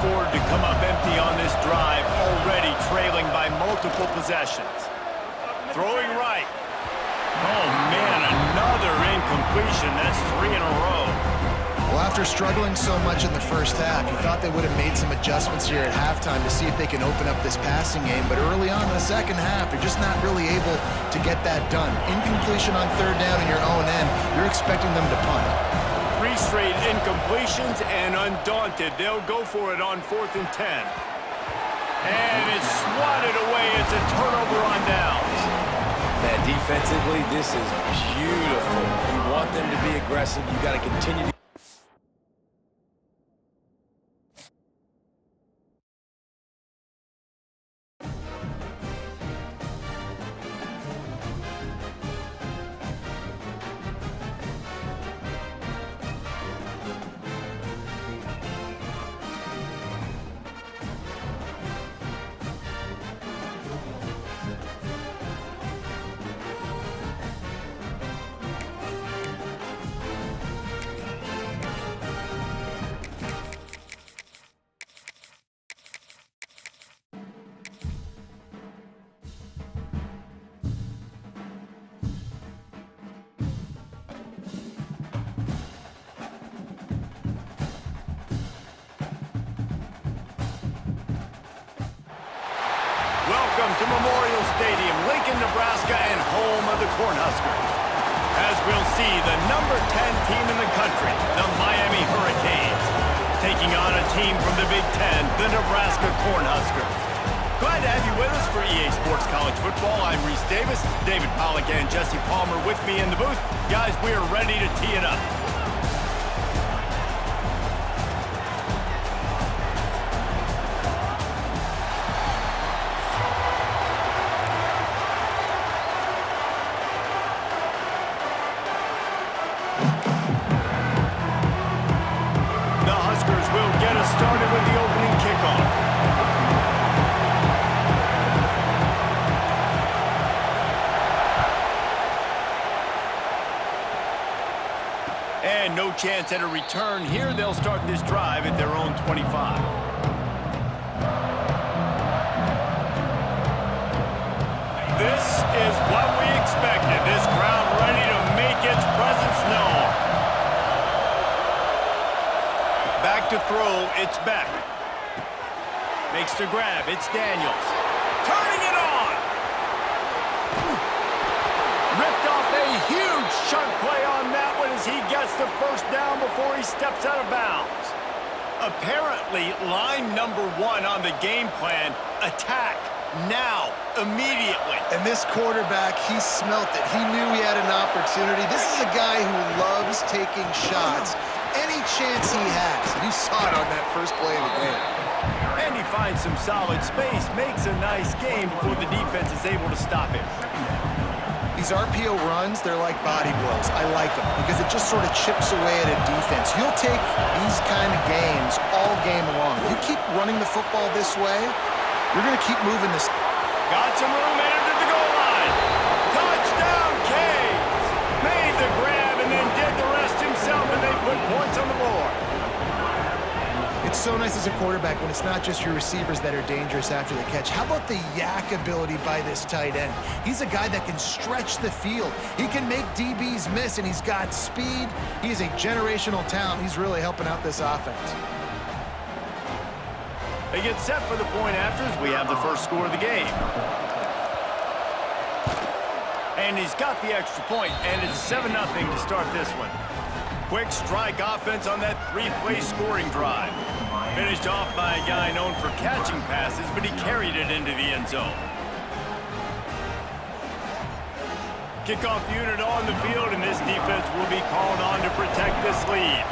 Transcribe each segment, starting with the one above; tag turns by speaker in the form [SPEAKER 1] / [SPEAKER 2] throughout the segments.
[SPEAKER 1] afford to come up empty on this drive, already trailing by multiple possessions. Throwing right. Oh, man, another incompletion. That's 3 in a row.
[SPEAKER 2] Well, after struggling so much in the first half, you thought they would have made some adjustments here at halftime to see if they can open up this passing game. But early on in the second half, they're just not really able to get that done. Incompletion on third down in your own end, you're expecting them to punt.
[SPEAKER 1] 3 straight incompletions, and undaunted, they'll go for it on 4th and 10. And it's swatted away. It's a turnover on downs.
[SPEAKER 3] Man, defensively, this is beautiful. You want them to be aggressive. You got to continue to
[SPEAKER 1] Welcome to Memorial Stadium, Lincoln, Nebraska, and home of the Cornhuskers. As we'll see, the number 10 team in the country, the Miami Hurricanes, taking on a team from the Big Ten, the Nebraska Cornhuskers. Glad to have you with us for EA Sports College Football. I'm Reese Davis, David Pollack and Jesse Palmer with me in the booth. Guys, we are ready to tee it up. Started with the opening kickoff. And no chance at a return here. They'll start this drive at their own 25. This is what we expected. This crowd ready to make its presence known. Back to throw, it's Beck. Makes the grab, it's Daniels. Turning it on! Ripped off a huge chunk play on that one as he gets the first down before he steps out of bounds. Apparently, line number 1 on the game plan, attack now, immediately.
[SPEAKER 2] And this quarterback, he smelt it. He knew he had an opportunity. This is a guy who loves taking shots any chance he has. You saw it on that first play of the game.
[SPEAKER 1] And he finds some solid space, makes a nice game before the defense is able to stop him.
[SPEAKER 2] These RPO runs, they're like body blows. I like them because it just sort of chips away at a defense. You'll take these kind of games all game long. You keep running the football this way, you're going to keep moving this.
[SPEAKER 1] Got some room, entered the goal line. Touchdown, Canes! Made the grab and then did the rest himself, and they put points on the board.
[SPEAKER 2] It's so nice as a quarterback when it's not just your receivers that are dangerous after the catch. How about the yak ability by this tight end? He's a guy that can stretch the field. He can make DBs miss, and he's got speed. He is a generational talent. He's really helping out this offense.
[SPEAKER 1] They get set for the point after as we have the first score of the game. And he's got the extra point, and it's 7-0 to start this one. Quick strike offense on that 3-play scoring drive. Finished off by a guy known for catching passes, but he carried it into the end zone. Kickoff unit on the field, and this defense will be called on to protect this lead.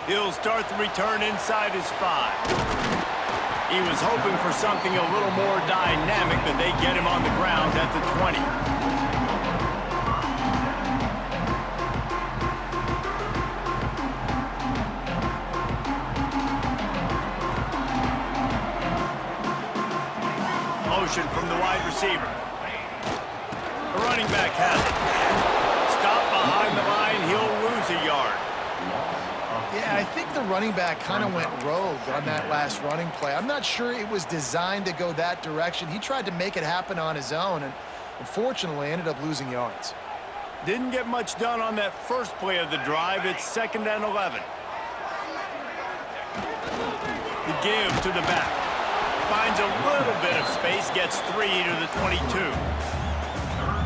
[SPEAKER 1] He'll start the return inside his 5. He was hoping for something a little more dynamic, but they get him on the ground at the 20. Motion from the wide receiver. The running back has it. Stop behind the line. He'll
[SPEAKER 2] running back kind of went rogue on that last running play. I'm not sure it was designed to go that direction. He tried to make it happen on his own, and unfortunately ended up losing yards.
[SPEAKER 1] Didn't get much done on that first play of the drive. It's 2nd and 11. The give to the back. Finds a little bit of space, gets 3 to the 22.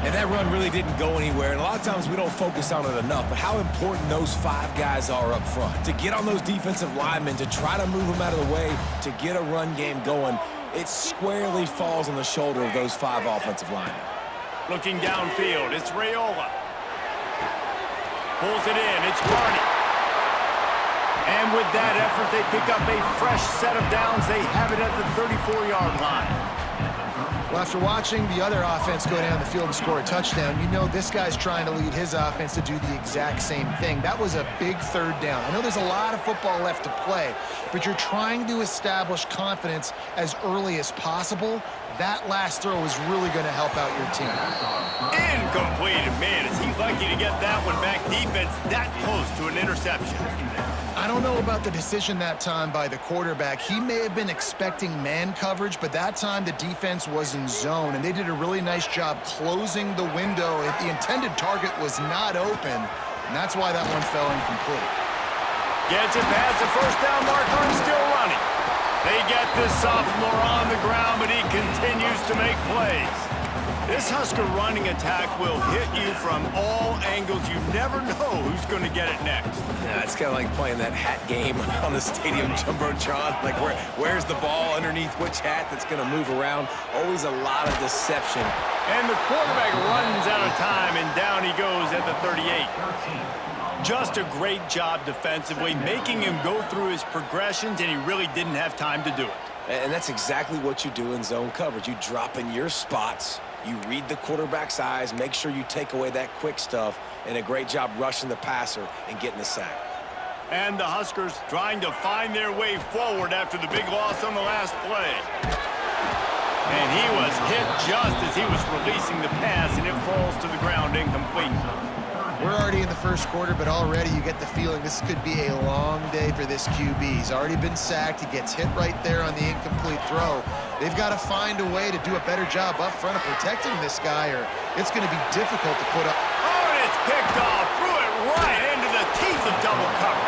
[SPEAKER 3] And that run really didn't go anywhere, and a lot of times we don't focus on it enough, but how important those 5 guys are up front. To get on those defensive linemen, to try to move them out of the way, to get a run game going, it squarely falls on the shoulder of those 5 offensive linemen.
[SPEAKER 1] Looking downfield, it's Raiola. Pulls it in, it's Barney. And with that effort, they pick up a fresh set of downs. They have it at the 34-yard line.
[SPEAKER 2] Well, after watching the other offense go down the field and score a touchdown, you know this guy's trying to lead his offense to do the exact same thing. That was a big 3rd down. I know there's a lot of football left to play, but you're trying to establish confidence as early as possible. That last throw is really going to help out your team.
[SPEAKER 1] Incomplete. Man, is he lucky to get that one back. Defense that close to an interception.
[SPEAKER 2] I don't know about the decision that time by the quarterback. He may have been expecting man coverage, but that time the defense was in zone, and they did a really nice job closing the window. The intended target was not open, and that's why that one fell incomplete.
[SPEAKER 1] Gets it past the 1st down marker and still running. They get this sophomore on the ground, but he continues to make plays. This Husker running attack will hit you from all angles. You never know who's going to get it next.
[SPEAKER 3] Yeah, it's kind of like playing that hat game on the stadium jumbotron. Like, where's the ball underneath which hat that's going to move around? Always a lot of deception.
[SPEAKER 1] And the quarterback runs out of time, and down he goes at the 38. Just a great job defensively, making him go through his progressions, and he really didn't have time to do it.
[SPEAKER 3] And that's exactly what you do in zone coverage. You drop in your spots, you read the quarterback's eyes, make sure you take away that quick stuff, and a great job rushing the passer and getting the sack.
[SPEAKER 1] And the Huskers trying to find their way forward after the big loss on the last play. And he was hit just as he was releasing the pass, and it falls to the ground incomplete.
[SPEAKER 2] We're already in the 1st quarter, but already you get the feeling this could be a long day for this QB. He's already been sacked. He gets hit right there on the incomplete throw. They've got to find a way to do a better job up front of protecting this guy, or it's going to be difficult to put up.
[SPEAKER 1] Oh, and it's picked off. Threw it right into the teeth of double coverage.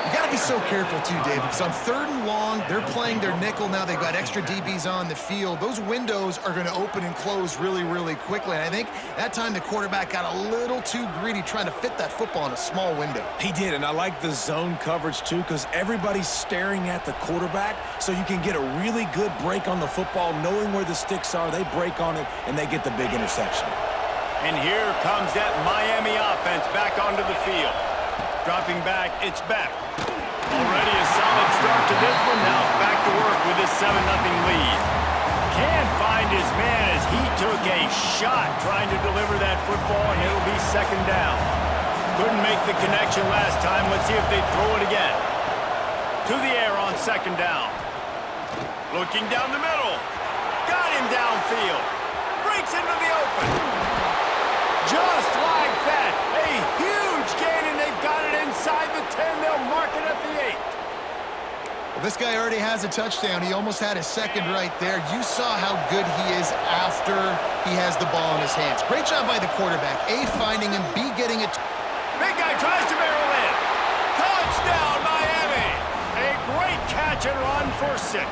[SPEAKER 2] You got to be so careful, too, David, because on 3rd and long, they're playing their nickel now. They've got extra DBs on the field. Those windows are going to open and close really, really quickly. And I think that time the quarterback got a little too greedy trying to fit that football in a small window.
[SPEAKER 3] He did, and I like the zone coverage, too, because everybody's staring at the quarterback, so you can get a really good break on the football, knowing where the sticks are. They break on it, and they get the big interception.
[SPEAKER 1] And here comes that Miami offense back onto the field. Dropping back, it's Beck. Already a solid start to this one. Now back to work with his 7-0 lead. Can't find his man as he took a shot trying to deliver that football, and it'll be 2nd down. Couldn't make the connection last time. Let's see if they throw it again. To the air on 2nd down. Looking down the middle. Got him downfield. Breaks into the open. Just like that. A huge gain, and they've got it inside the 10. They'll mark it at the 8.
[SPEAKER 2] Well, this guy already has a touchdown. He almost had his 2nd right there. You saw how good he is after he has the ball in his hands. Great job by the quarterback. A, finding him. B, getting it.
[SPEAKER 1] Big guy tries to barrel in. Touchdown, Miami. A great catch and run for 6.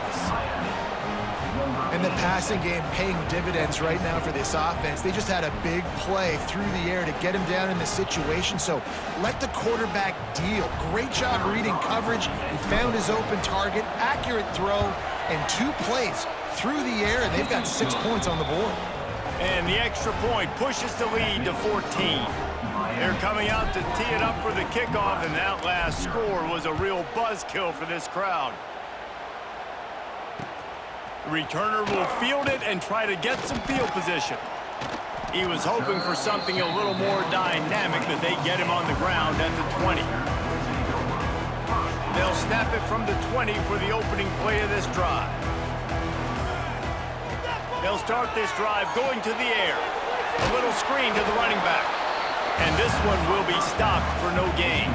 [SPEAKER 2] And the passing game paying dividends right now for this offense. They just had a big play through the air to get him down in the situation. So let the quarterback deal. Great job reading coverage. He found his open target, accurate throw, and 2 plays through the air, and they've got 6 points on the board.
[SPEAKER 1] And the extra point pushes the lead to 14. They're coming out to tee it up for the kickoff, and that last score was a real buzzkill for this crowd. The returner will field it and try to get some field position. He was hoping for something a little more dynamic, but they get him on the ground at the 20. They'll snap it from the 20 for the opening play of this drive. They'll start this drive going to the air. A little screen to the running back. And this one will be stopped for no gain.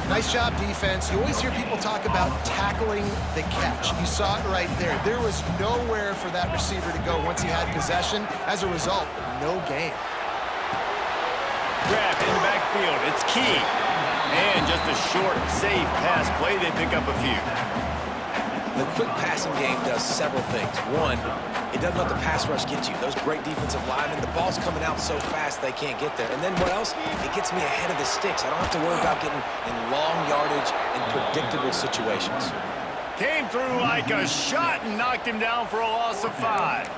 [SPEAKER 2] Nice job, defense. You always hear people talk about tackling the catch. You saw it right there. There was nowhere for that receiver to go once he had possession. As a result, no gain.
[SPEAKER 1] Grab in the backfield. It's key. And just a short, safe pass play. They pick up a few.
[SPEAKER 3] The quick passing game does several things. One, it doesn't let the pass rush get you. Those great defensive linemen, the ball's coming out so fast they can't get there. And then what else? It gets me ahead of the sticks. I don't have to worry about getting in long yardage and predictable situations.
[SPEAKER 1] Came through like a shot and knocked him down for a loss of 5.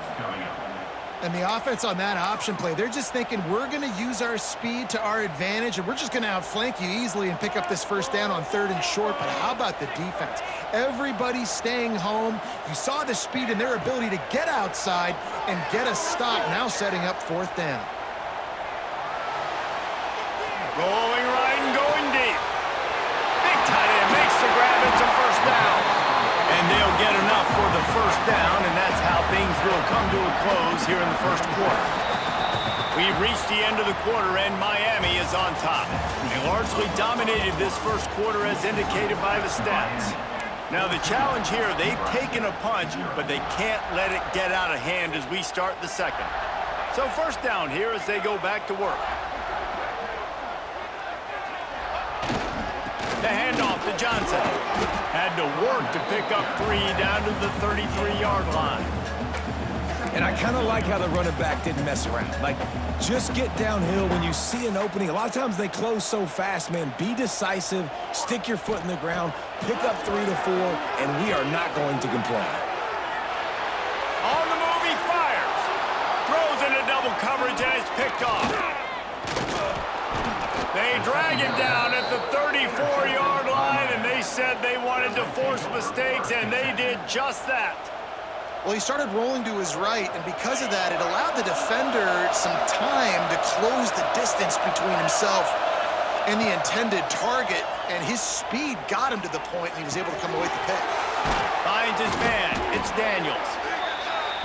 [SPEAKER 2] And the offense on that option play, they're just thinking we're going to use our speed to our advantage, and we're just going to outflank you easily and pick up this first down on 3rd and short. But how about the defense? Everybody's staying home. You saw the speed and their ability to get outside and get a stop, now setting up 4th down.
[SPEAKER 1] Rolling right and going deep. Big tight end makes the grab. It's a first down. And they'll get enough for the first down, and that's how things will come to a close here in the first quarter. We've reached the end of the quarter, and Miami is on top. They largely dominated this first quarter as indicated by the stats. Now the challenge here, they've taken a punch, but they can't let it get out of hand as we start the second. So first down here as they go back to work. The handoff to Johnson. Had to work to pick up 3 down to the 33-yard line.
[SPEAKER 3] And I kind of like how the running back didn't mess around. Like, just get downhill when you see an opening. A lot of times they close so fast, man. Be decisive, stick your foot in the ground, pick up 3 to 4, and we are not going to complain.
[SPEAKER 1] On the move, he fires. Throws into double coverage, and it's picked off. They drag him down at the 34-yard line, and they said they wanted to force mistakes, and they did just that.
[SPEAKER 2] Well, he started rolling to his right, and because of that, it allowed the defender some time to close the distance between himself and the intended target, and his speed got him to the point, and he was able to come away with the pick.
[SPEAKER 1] Finds his man. It's Daniels.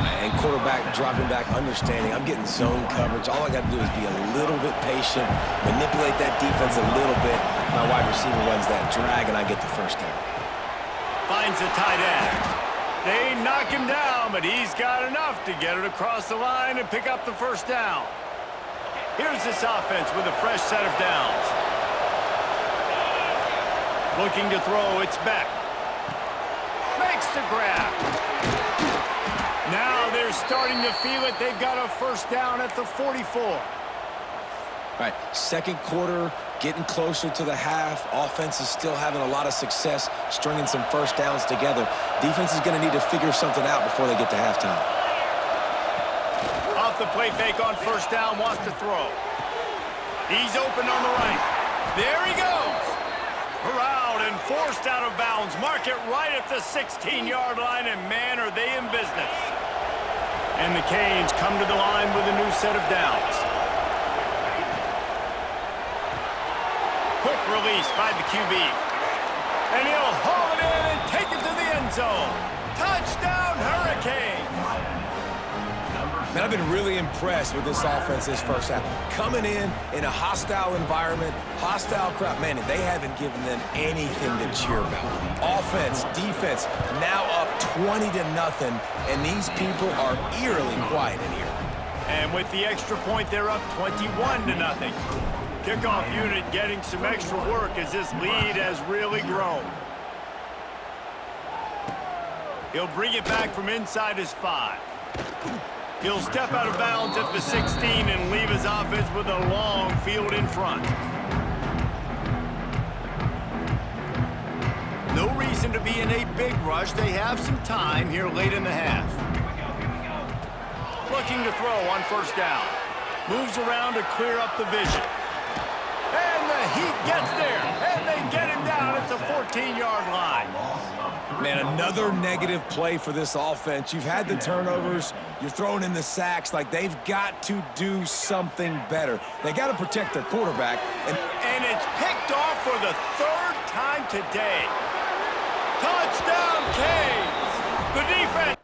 [SPEAKER 3] And quarterback dropping back, understanding I'm getting zone coverage. All I got to do is be a little bit patient, manipulate that defense a little bit. My wide receiver runs that drag, and I get the first down.
[SPEAKER 1] Finds the tight end. They knock him down, but he's got enough to get it across the line and pick up the first down. Here's this offense with a fresh set of downs. Looking to throw, it's Beck. Makes the grab. Now they're starting to feel it. They've got a first down at the 44.
[SPEAKER 3] All right, second quarter, getting closer to the half. Offense is still having a lot of success stringing some first downs together. Defense is going to need to figure something out before they get to halftime.
[SPEAKER 1] Off the play fake on first down, wants to throw. He's open on the right. There he goes. Corralled and forced out of bounds. Mark it right at the 16-yard line, and man, are they in business. And the Canes come to the line with a new set of downs. Quick release by the QB. And he'll haul it in and take it to the end zone. Touchdown, Hurricanes!
[SPEAKER 3] Man, I've been really impressed with this offense this first half. Coming in a hostile environment, hostile crowd. Man, they haven't given them anything to cheer about. Offense, defense, now up 20-0, and these people are eerily quiet in here.
[SPEAKER 1] And with the extra point, they're up 21-0. Kickoff unit getting some extra work as this lead has really grown. He'll bring it back from inside his 5. He'll step out of bounds at the 16 and leave his offense with a long field in front. No reason to be in a big rush. They have some time here late in the half. Looking to throw on first down. Moves around to clear up the vision. And the Heat gets there, and they get him down at the 14-yard line.
[SPEAKER 3] Man, another negative play for this offense. You've had the turnovers. You're throwing in the sacks. Like, they've got to do something better. They got to protect their quarterback.
[SPEAKER 1] And it's picked off for the 3rd time today. Touchdown, Canes! The defense.